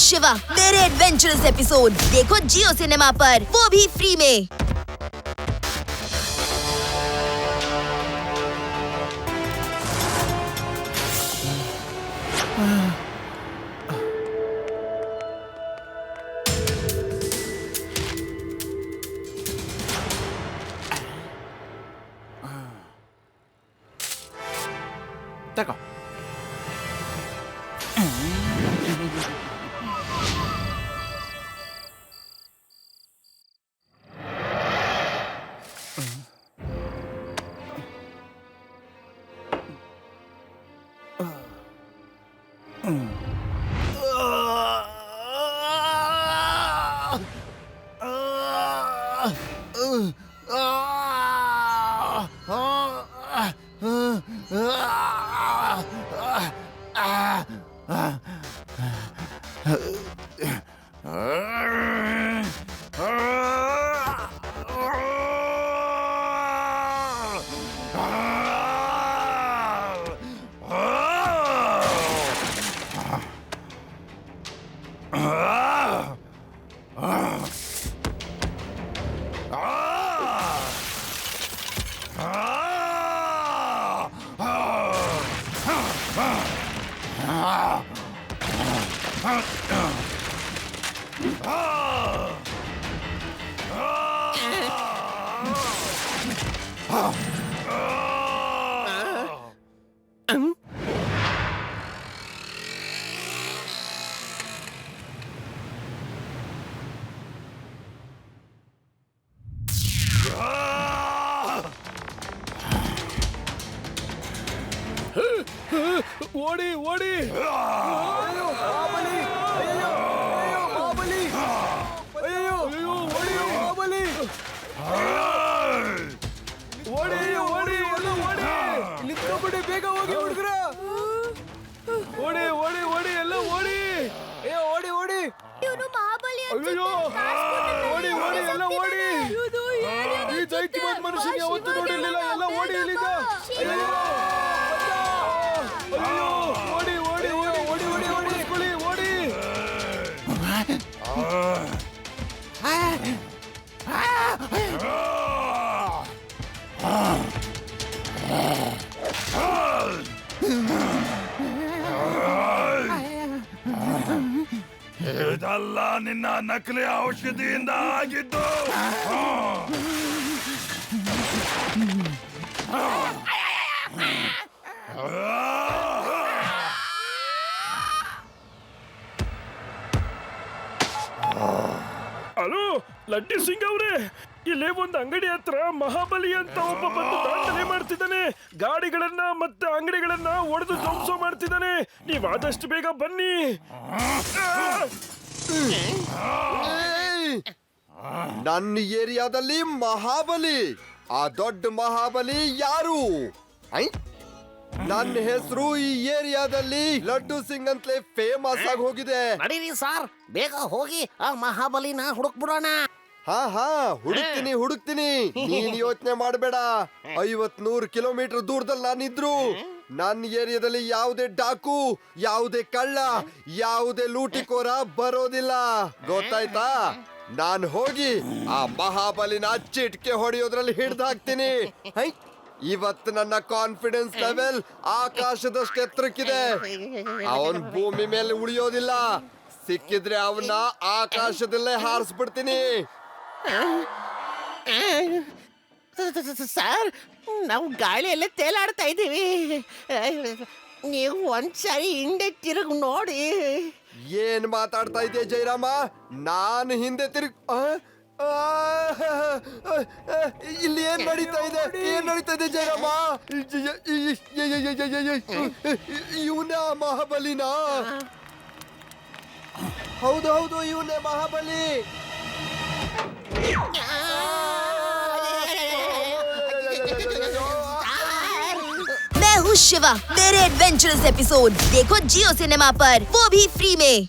शिवा मेरे adventurous episode देखो जियो cinema पर, वो भी फ्री में। ತಗೋ. ಓಡಿ ಓಡಿ ನಿಂತ್ಕೊಂಡ್ಬಿಡಿ, ಬೇಗ ಹೋಗಿ ಹುಡುಗ್ರ. ಓಡಿ ಓಡಿ ಓಡಿ ಎಲ್ಲ ಓಡಿ, ಓಡಿ ಓಡಿ. ಅಯ್ಯೋ ಓಡಿ ಓಡಿ ಎಲ್ಲ ಓಡಿ. ಈ ದೈತ್ಯವಾದ ಮನುಷ್ಯನ ಯಾವತ್ತೂ ನೋಡಿರ್ಲಿಲ್ಲ. ಎಲ್ಲ ಓಡಿ ಇಲ್ಲಿಂದ. ಅಯ್ಯೋ ಅಯ್ಯೋ ಓಡಿ ಓಡಿ ಓಡಿ ಓಡಿ ಓಡಿ ಓಡಿಸ್ಕೊಳ್ಳಿ ಓಡಿ. ಇದಲ್ಲ ನಿನ್ನ ನಕಲಿ ಔಷಧಿಯಿಂದ ಆಗಿದ್ದು. ಹಲೋ ಲಡ್ಡಿ ಸಿಂಗ್ ಅವ್ರೆ, ಇಲ್ಲೇ ಒಂದು ಅಂಗಡಿ ಹತ್ರ ಮಹಾಬಲಿ ಅಂತ ಒಬ್ಬ ಬಂದು ದಾಂಧಲೆ ಮಾಡ್ತಿದ್ದಾನೆ. ಗಾಡಿಗಳನ್ನ ಮತ್ತೆ ಅಂಗಡಿಗಳನ್ನ ಒಡೆದು ಧ್ವಂಸ ಮಾಡ್ತಿದ್ದಾನೆ. ನೀವ್ ಆದಷ್ಟು ಬೇಗ ಬನ್ನಿ. ನನ್ನ ಏರಿಯಾದಲ್ಲಿ ಮಹಾಬಲಿ? ಆ ದೊಡ್ಡ ಮಹಾಬಲಿ ಯಾರು? ನನ್ನ ಹೆಸರು ಈ ಏರಿಯಾದಲ್ಲಿ ಲಡ್ಡು ಸಿಂಗ್ ಅಂತಲೇ ಫೇಮಸ್ ಆಗಿ ಹೋಗಿದೆ. ನಡೀರಿ ಸಾರ್, ಬೇಗ ಹೋಗಿ ಆ ಮಹಾಬಲಿನ ಹುಡುಕ್ಬಿಡೋಣ. ಹಾ ಹುಡುಕ್ತೀನಿ. ನೀನ್ ಯೋಚನೆ ಮಾಡಬೇಡ. 50-100 ಕಿಲೋಮೀಟರ್ ದೂರದಲ್ಲಿ ನಾನಿದ್ರು ನನ್ನ ಏರಿಯಾದಲ್ಲಿ ಯಾವುದೇ ಡಾಕು, ಯಾವುದೇ ಕಳ್ಳ, ಯಾವುದೇ ಲೂಟಿಕೋರ ಬರೋದಿಲ್ಲ. ಗೊತ್ತಾಯ್ತಾ? ನಾನ್ ಹೋಗಿ ಆ ಮಹಾಬಲಿನ ಚಿಟ್ಕೆ ಹೊಡೆಯೋದ್ರಲ್ಲಿ ಹಿಡ್ದು ಹಾಕ್ತೀನಿ. ಇವತ್ತು ನನ್ನ ಕಾನ್ಫಿಡೆನ್ಸ್ ಲೆವೆಲ್ ಆಕಾಶದಷ್ಟು ಎತ್ತರಕ್ಕಿದೆ. ಅವನ್ ಭೂಮಿ ಮೇಲೆ ಉಳಿಯೋದಿಲ್ಲ. ಸಿಕ್ಕಿದ್ರೆ ಅವನ್ನ ಆಕಾಶದಲ್ಲೇ ಹಾರಿಸ್ಬಿಡ್ತೀನಿ. ಸರ್, ನಾವು ಗಾಳಿಯಲ್ಲೇ ತೇಲಾಡ್ತಾ ಇದ್ದೀವಿ. ನೀವು ಒಂದ್ಸರಿ ಹಿಂದೆ ತಿರುಗಿ ನೋಡಿ. ಏನ್ ಮಾತಾಡ್ತಾ ಇದ್ದೆ ಜಯರಾಮ? ನಾನು ಹಿಂದೆ ಇಲ್ಲಿ ಏನ್ ನಡೀತಾ ಇದೆ ಜಯರಾಮ? ಇವನ ಮಹಾಬಲಿನ? ಹೌದು ಇವನೇ ಮಹಾಬಲಿ. मैं हूँ शिवा मेरे एडवेंचरस एपिसोड देखो जियो सिनेमा पर, वो भी फ्री में।